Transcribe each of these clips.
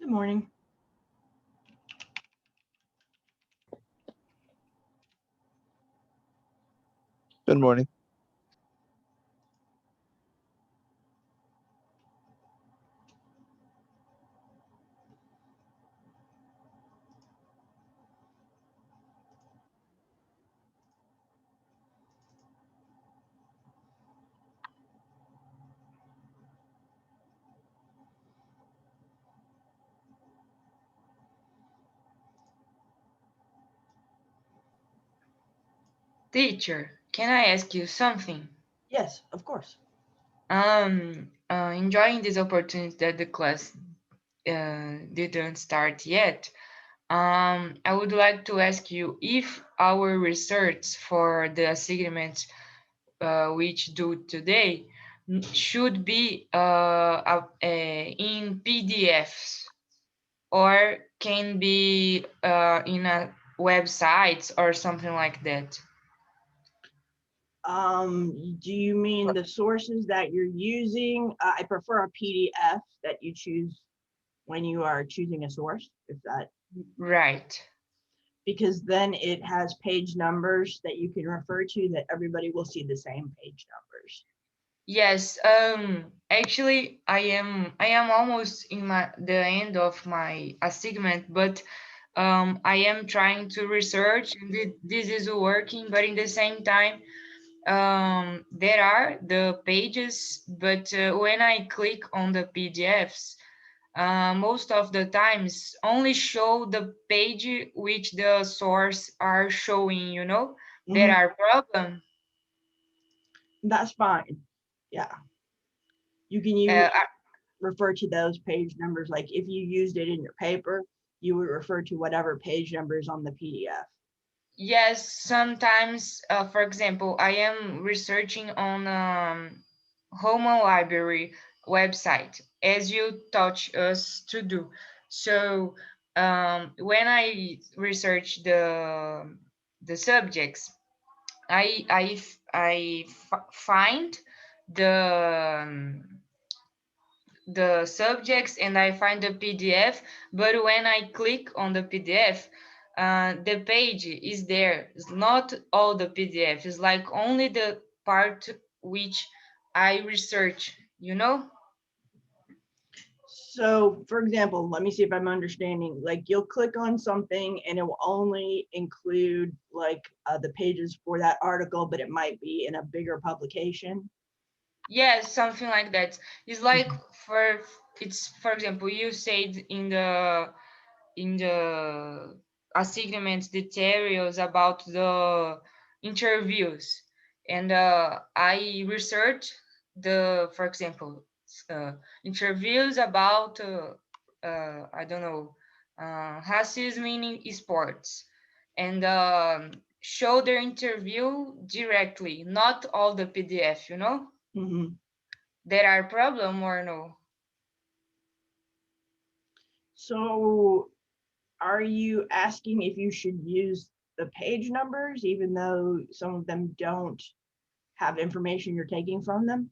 Good morning. Good morning. Teacher, can I ask you something? Yes, of course. Enjoying this opportunity that the class didn't start yet. I would like to ask you if our research for the assignment which do today should be in PDFs or can be in a websites or something like that. Do you mean the sources that you're using? I prefer a PDF that you choose when you are choosing a source, if that, Right. because then it has page numbers that you can refer to that everybody will see the same page numbers. Yes, actually I am almost in the end of my assignment, but I am trying to research and this is working, but in the same time there are the pages, but when I click on the PDFs, most of the times only show the page which the source are showing, you know? There Mhm. are problems. That's fine. Yeah, you can refer to those page numbers. Like if you used it in your paper, you would refer to whatever page number is on the PDF. Yes, sometimes, for example, I am researching on Homo Library website, as you taught us to do. So when I research the subjects, I find the the subjects and I find the PDF, but when I click on the PDF, the page is there. It's not all the PDF. It's like only the part which I research, you know? So, for example, let me see if I'm understanding. Like, you'll click on something and it will only include like the pages for that article, but it might be in a bigger publication. Yes, something like that. It's like for it's for example, you said in the assignment details about the interviews, and I researched the, for example, interviews about I don't know, racism in sports, and show their interview directly, not all the PDF, you know? Mhm. There are problem or no? So, are you asking if you should use the page numbers, even though some of them don't have information you're taking from them?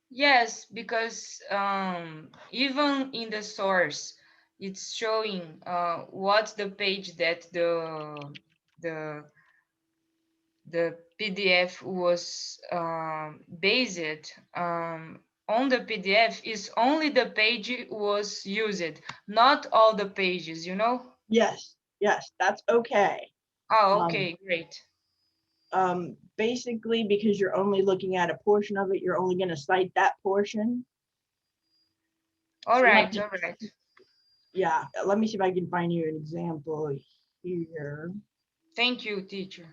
Yes, because even in the source, it's showing what's the page that the the PDF was based on. The PDF is only the page was used, not all the pages, you know? Yes, yes, that's okay. Oh, Um, okay, great. Basically, because you're only looking at a portion of it, you're only going to cite that portion. All So let right, me, all right. yeah, let me see if I can find you an example here. Thank you, teacher.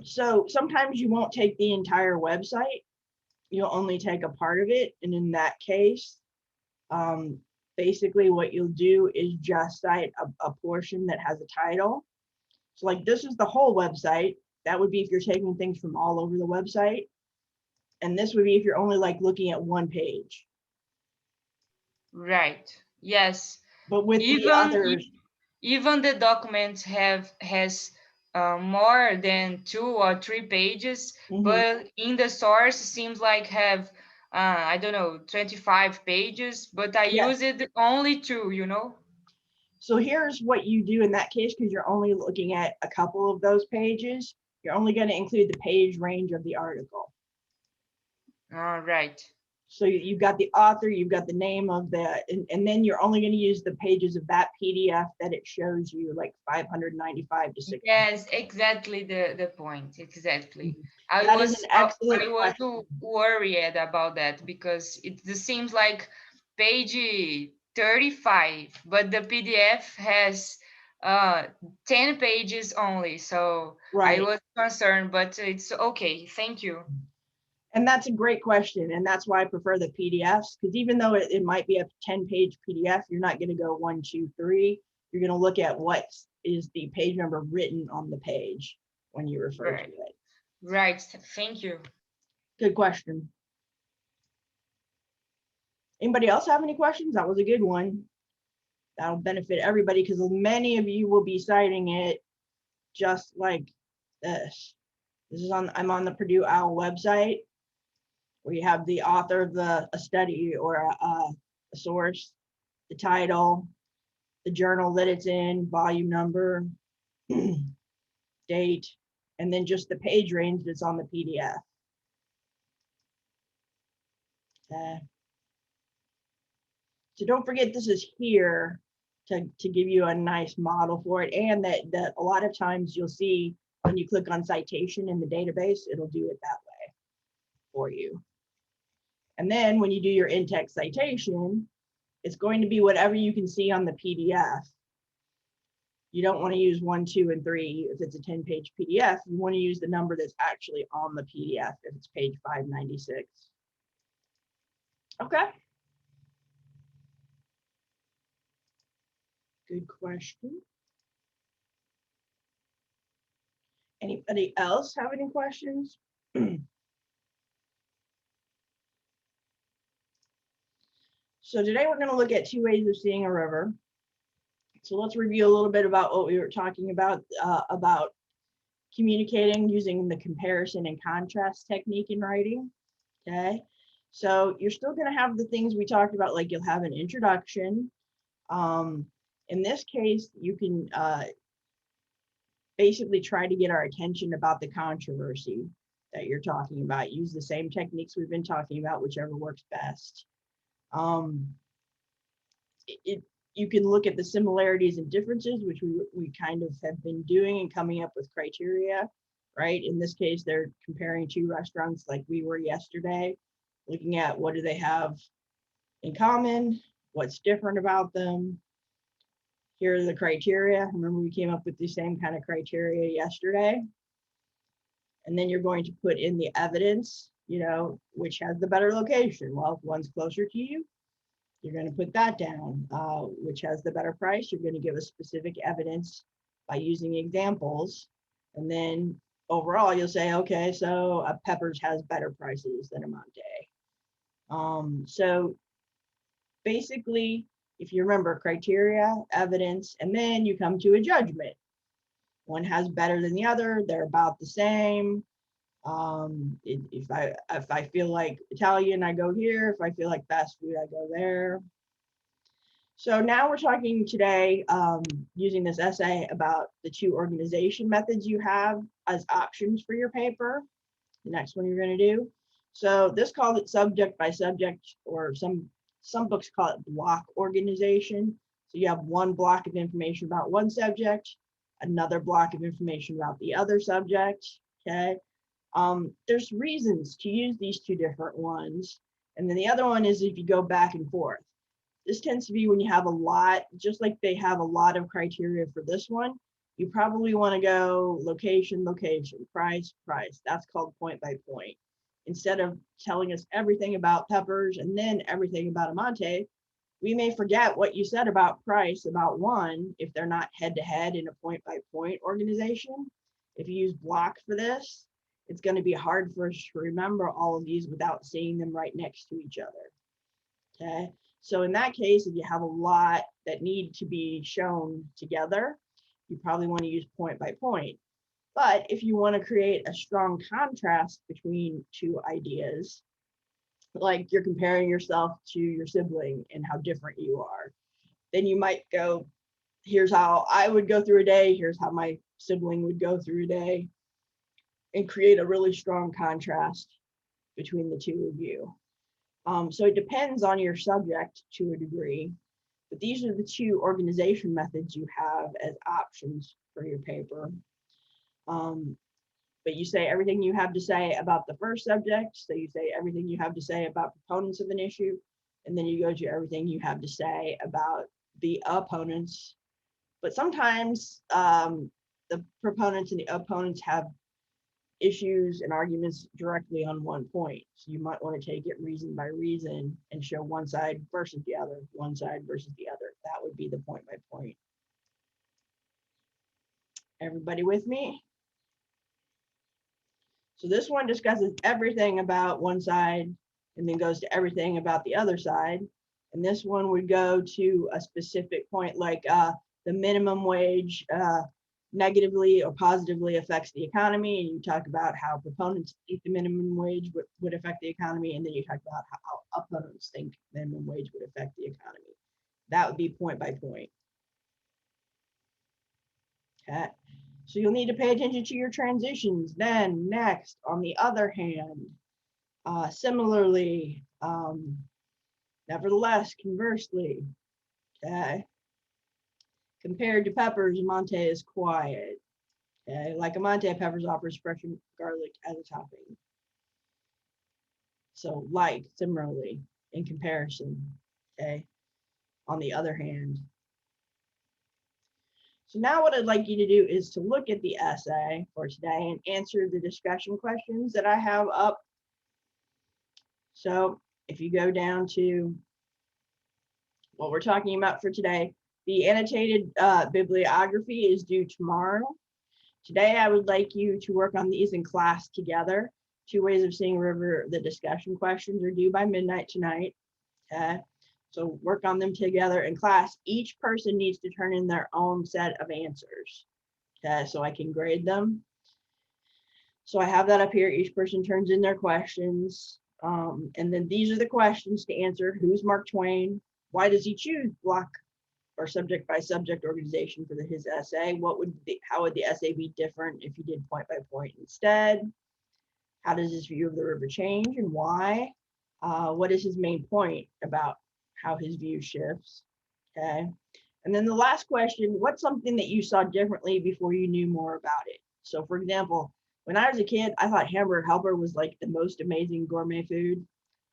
So sometimes you won't take the entire website, you'll only take a part of it. And in that case, um, basically what you'll do is just cite a portion that has a title. So like this is the whole website. That would be if you're taking things from all over the website. And this would be if you're only like looking at one page. Right. Yes. But with the Even others, even the documents has more than 2 or 3 pages, mhm, but in the source it seems like have I don't know, 25 pages, but I Yeah. use it only 2, So here's what you do in that case, because you're only looking at a couple of those pages. You're only going to include the page range of the article. All right. So you've got the author, you've got the name of and then you're only going to use the pages of that PDF that it shows you, like 595 to 600. Yes, exactly the point. Exactly. I That is an was excellent I was question. worried about that because it seems like page 35, but the PDF has 10 pages only. So I Right. was concerned, but it's okay. Thank you. And that's a great question. And that's why I prefer the PDFs, because even though it might be a 10-page PDF, you're not going to go 1, 2, 3. You're going to look at what is the page number written on the page when you refer to Right. it. Right. Thank you. Good question. Anybody else have any questions? That was a good one. That'll benefit everybody because many of you will be citing it just like this. I'm on the Purdue OWL website where you have the author of a study or a source, the title, the journal that it's in, volume number, date, and then just the page range that's on the PDF. Okay. So don't forget this is here to give you a nice model for it, and that a lot of times you'll see when you click on citation in the database, it'll do it that way for you. And then when you do your in-text citation, it's going to be whatever you can see on the PDF. You don't want to use 1, 2, and 3 if it's a 10-page PDF. You want to use the number that's actually on the PDF if it's page 596. Okay. Good question. Anybody else have any questions? So today we're going to look at 2 ways of seeing a river. So let's review a little bit about what we were talking about communicating using the comparison and contrast technique in writing. Okay. So you're still going to have the things we talked about, like you'll have an introduction. In this case, you can basically try to get our attention about the controversy that you're talking about. Use the same techniques we've been talking about, whichever works best. You can look at the similarities and differences, which we kind of have been doing and coming up with criteria, right? In this case, they're comparing 2 restaurants like we were yesterday, looking at what do they have in common, what's different about them. Here are the criteria. Remember, we came up with the same kind of criteria yesterday. And then you're going to put in the evidence, which has the better location. Well, if one's closer to you, you're going to put that down. Which has the better price, you're going to give a specific evidence by using examples. And then overall, you'll say, okay, so Peppers has better prices than Amante. So basically, if you remember, criteria, evidence, and then you come to a judgment. One has better than the other, they're about the same. If I feel like Italian, I go here. If I feel like fast food, I go there. So now we're talking today using this essay about the 2 organization methods you have as options for your paper. The next one you're going to do. So this calls it subject by subject, or some books call it block organization. So you have one block of information about one subject, another block of information about the other subject. Okay. There's reasons to use these 2 different ones. And then the other one is if you go back and forth. This tends to be when you have a lot, just like they have a lot of criteria for this one, you probably want to go location, location, price, price. That's called point by point. Instead of telling us everything about Peppers and then everything about Amante, we may forget what you said about price about one if they're not head to head in a point by point organization. If you use block for this, it's going to be hard for us to remember all of these without seeing them right next to each other. Okay. So in that case, if you have a lot that need to be shown together, you probably want to use point by point. But if you want to create a strong contrast between 2 ideas, like you're comparing yourself to your sibling and how different you are. Then you might go, here's how I would go through a day, here's how my sibling would go through a day, and create a really strong contrast between the two of you. So it depends on your subject to a degree, but these are the two organization methods you have as options for your paper. But you say everything you have to say about the first subject, so you say everything you have to say about proponents of an issue, and then you go to everything you have to say about the opponents. But sometimes the proponents and the opponents have issues and arguments directly on one point. So you might want to take it reason by reason and show one side versus the other, one side versus the other. That would be the point by point. Everybody with me? So this one discusses everything about one side and then goes to everything about the other side. And this one would go to a specific point like the minimum wage negatively or positively affects the economy. And you talk about how proponents think the minimum wage would affect the economy. And then you talk about how opponents think minimum wage would affect the economy. That would be point by point. Okay. So you'll need to pay attention to your transitions. Then next, on the other hand, similarly, nevertheless, conversely, okay, compared to peppers, Monte is quiet. Okay, like a Monte, peppers offers fresh garlic as a topping. So like, similarly, in comparison, okay, on the other hand. So now what I'd like you to do is to look at the essay for today and answer the discussion questions that I have up. So if you go down to what we're talking about for today, the annotated bibliography is due tomorrow. Today, I would like you to work on these in class together. 2 Ways of Seeing River, the discussion questions are due by midnight tonight. Okay, so work on them together in class. Each person needs to turn in their own set of answers. Okay, so I can grade them. So I have that up here. Each person turns in their questions. And then these are the questions to answer. Who's Mark Twain? Why does he choose block or subject by subject organization for his essay? How would the essay be different if you did point by point instead? How does his view of the river change and why? What is his main point about how his view shifts? Okay. And then the last question, what's something that you saw differently before you knew more about it? So for example, when I was a kid, I thought hamburger helper was like the most amazing gourmet food.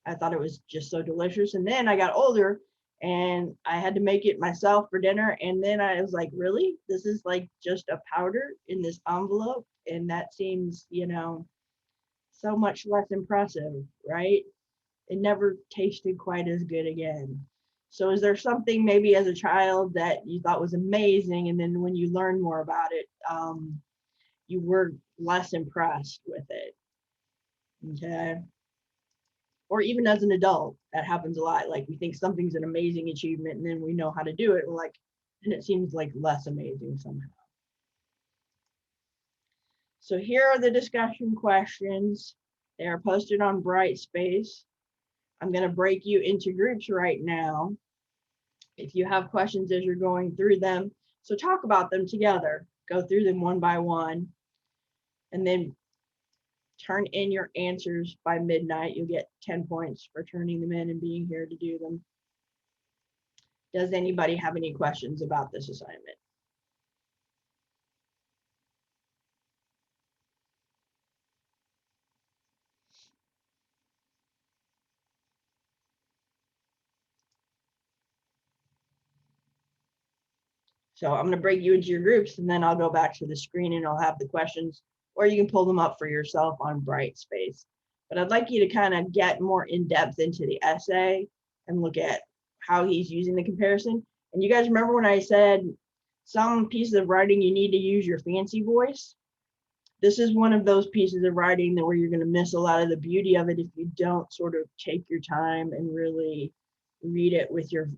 I thought it was just so delicious. And then I got older and I had to make it myself for dinner. And then I was like, really? This is like just a powder in this envelope? And that seems, so much less impressive, right? It never tasted quite as good again. So is there something maybe as a child that you thought was amazing, and then when you learned more about it, you were less impressed with it? Okay. Or even as an adult, that happens a lot. Like we think something's an amazing achievement, and then we know how to do it. We're like, and it seems like less amazing somehow. So here are the discussion questions. They are posted on Brightspace. I'm going to break you into groups right now. If you have questions as you're going through them, so talk about them together. Go through them one by one, and then turn in your answers by midnight. You'll get 10 points for turning them in and being here to do them. Does anybody have any questions about this assignment? So I'm going to break you into your groups, and then I'll go back to the screen and I'll have the questions, or you can pull them up for yourself on Brightspace. But I'd like you to kind of get more in depth into the essay and look at how he's using the comparison. And you guys remember when I said some pieces of writing you need to use your fancy voice? This is one of those pieces of writing that where you're going to miss a lot of the beauty of it if you don't sort of take your time and really read it with your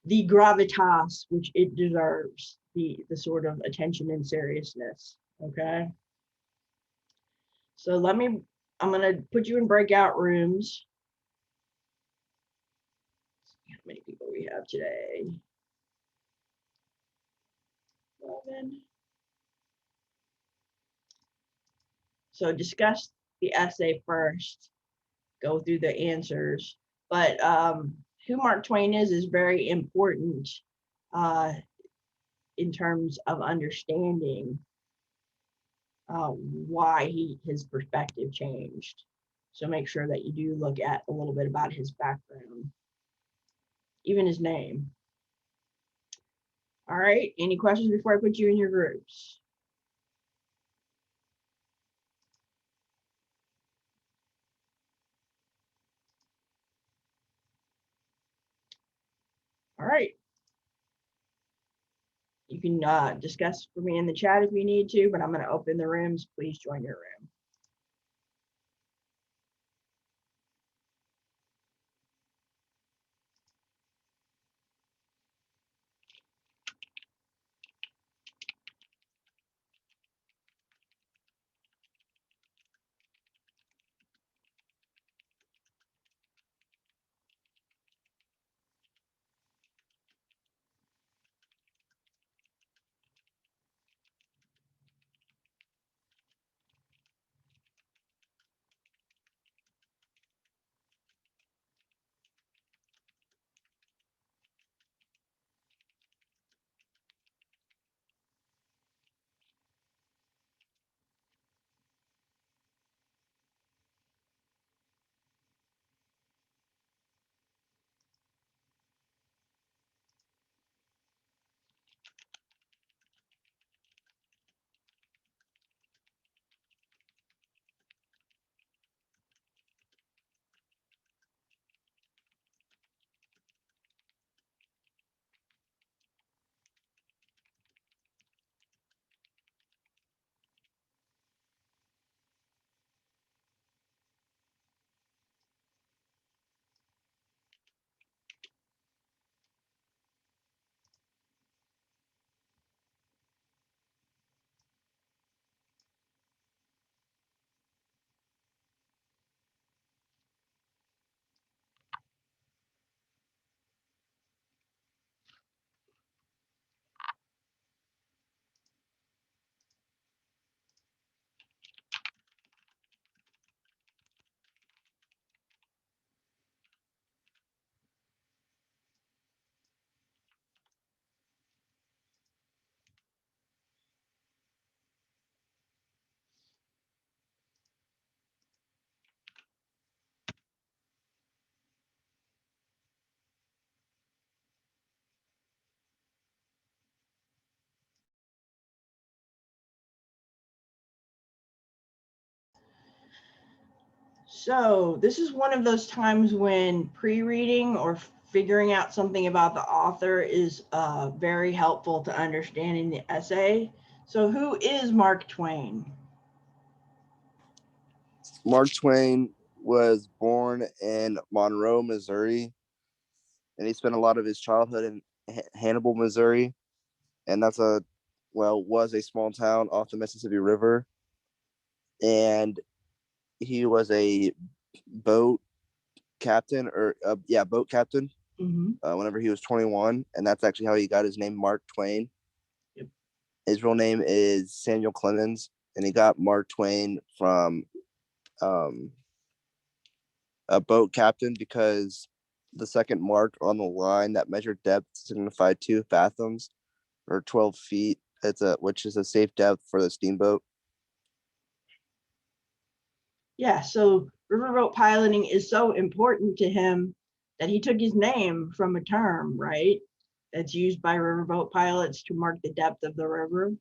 the gravitas which it deserves, the sort of attention and seriousness. Okay. So let me I'm gonna put you in breakout rooms. See how many people we have today. 11. So discuss the essay first, go through the answers. But who Mark Twain is very important uh, in terms of understanding why his perspective changed. So make sure that you do look at a little bit about his background, even his name. All right, any questions before I put you in your groups? All right. You can discuss for me in the chat if you need to, but I'm going to open the rooms. Please join your room. So this is one of those times when pre-reading or figuring out something about the author is very helpful to understanding the essay. So who is Mark Twain? Mark Twain was born in Monroe, Missouri, and he spent a lot of his childhood in Hannibal, Missouri, and was a small town off the Mississippi River. And he was a boat captain, boat captain. Whenever he was 21, and that's actually how he got his name, Mark Twain. Yep. His real name is Samuel Clemens, and he got Mark Twain from a boat captain because the second mark on the line that measured depth signified 2 fathoms or 12 feet. Which is a safe depth for the steamboat. Yeah, so riverboat piloting is so important to him that he took his name from a term, right? That's used by riverboat pilots to mark the depth of the river.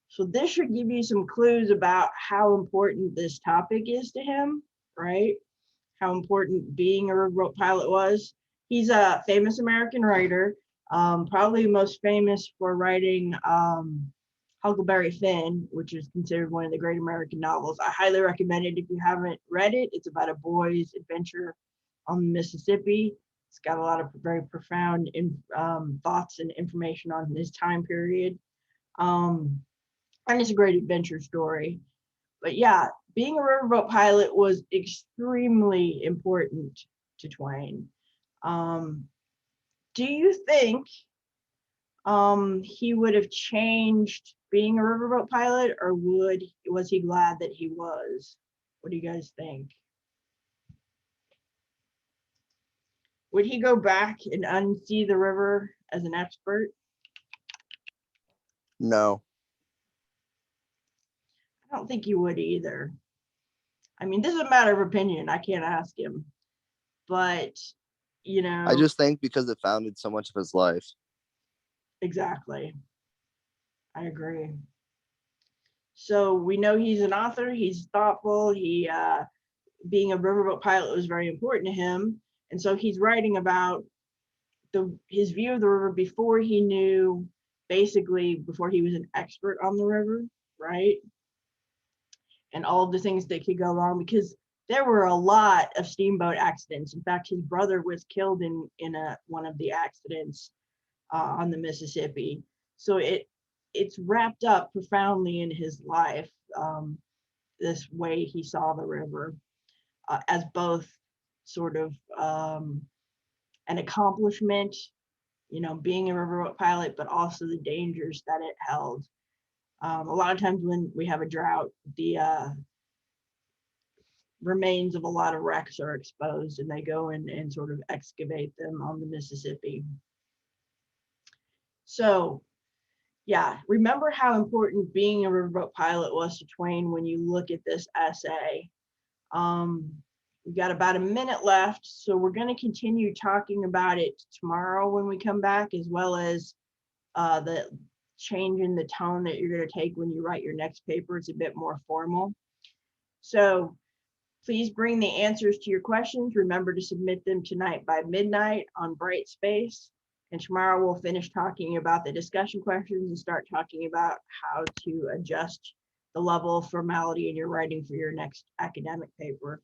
So this should give you some clues about how important this topic is to him, right? How important being a riverboat pilot was. He's a famous American writer, probably most famous for writing Huckleberry Finn, which is considered one of the great American novels. I highly recommend it if you haven't read it. It's about a boy's adventure on the Mississippi. It's got a lot of very profound thoughts and information on this time period. And it's a great adventure story. But yeah, being a riverboat pilot was extremely important to Twain. Do you think he would have changed being a riverboat pilot, or was he glad that he was? What do you guys think? Would he go back and unsee the river as an expert? No. I don't think he would either. I mean, this is a matter of opinion. I can't ask him, but you know, I just think because it founded so much of his life. exactly. I agree. So we know he's an author. He's thoughtful. Being a riverboat pilot was very important to him, and so he's writing about his view of the river before he knew, basically before he was an expert on the river, right? And all of the things that could go wrong, because there were a lot of steamboat accidents. In fact, his brother was killed in one of the accidents on the Mississippi. So it's wrapped up profoundly in his life, this way he saw the river as both sort of an accomplishment, being a riverboat pilot, but also the dangers that it held. A lot of times when we have a drought, the remains of a lot of wrecks are exposed, and they go in and sort of excavate them on the Mississippi. So yeah, remember how important being a riverboat pilot was to Twain when you look at this essay. We've got about a minute left, so we're going to continue talking about it tomorrow when we come back, as well as the change in the tone that you're going to take when you write your next paper. It's a bit more formal. So please bring the answers to your questions. Remember to submit them tonight by midnight on Brightspace. And tomorrow we'll finish talking about the discussion questions and start talking about how to adjust the level of formality in your writing for your next academic paper,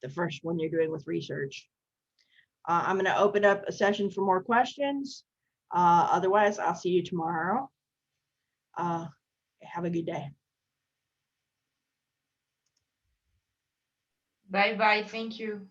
the first one you're doing with research. I'm going to open up a session for more questions. Otherwise, I'll see you tomorrow. Have a good day. Bye bye. Thank you.